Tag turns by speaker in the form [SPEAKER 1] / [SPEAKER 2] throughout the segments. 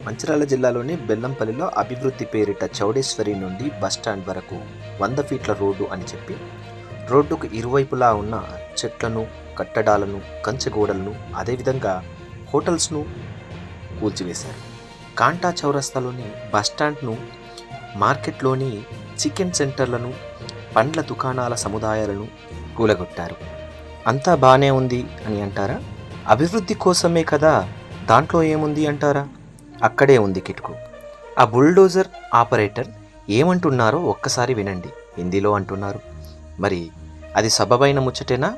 [SPEAKER 1] మంచిర్యాల జిల్లాలోని బెల్లంపల్లిలో అభివృద్ధి పేరిట చౌడేశ్వరి నుండి బస్టాండ్ వరకు 100 ఫీట్ల రోడ్డు అని చెప్పి రోడ్డుకు ఇరువైపులా ఉన్న చెట్లను, కట్టడాలను, కంచెగోడలను, అదేవిధంగా హోటల్స్ను కూల్చివేశారు. కాంటా చౌరస్తాలోని బస్టాండ్ను, మార్కెట్లోని చికెన్ సెంటర్లను, పండ్ల దుకాణాల సముదాయాలను కూలగొట్టారు. అంతా బాగానే ఉంది అని అంటారా? అభివృద్ధి కోసమే కదా, దాంట్లో ఏముంది అంటారా? అక్కడే ఉంది కిటుకు. ఆ బుల్డోజర్ ఆపరేటర్ ఏమంటున్నారో ఒక్కసారి వినండి. హిందీలో అంటున్నారు. మరి అది సబబైన ముచ్చటేనా?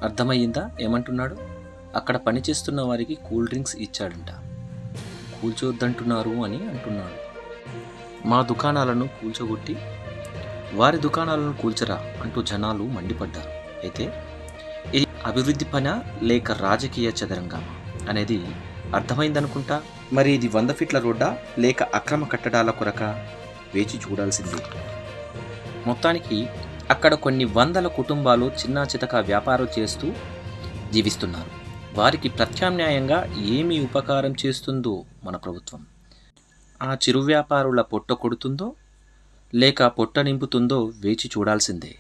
[SPEAKER 1] అర్థమయ్యిందా ఏమంటున్నాడు? అక్కడ పనిచేస్తున్న వారికి కూల్ డ్రింక్స్ ఇచ్చాడంట. కూల్చొద్దంటున్నారు అని అంటున్నాడు. మా దుకాణాలను కూల్చొగొట్టి వారి దుకాణాలను కూల్చరా అంటూ జనాలు మండిపడ్డారు. అయితే ఇది అభివృద్ధి పనా లేక రాజకీయ చదరంగమా అనేది అర్థమైందనుకుంటా. మరి ఇది 100 ఫీట్ల రోడ్డా లేక అక్రమ కట్టడాల కొరక వేచి చూడాల్సిందే. మొత్తానికి అక్కడ కొన్ని వందల కుటుంబాలు చిన్నా చితక వ్యాపారం చేస్తూ జీవిస్తున్నారు. వారికి ప్రత్యామ్నాయంగా ఏమి ఉపకారం చేస్తుందో మన ప్రభుత్వం? ఆ చిరు వ్యాపారుల పొట్ట కొడుతుందో లేక పొట్ట నింపుతుందో వేచి చూడాల్సిందే.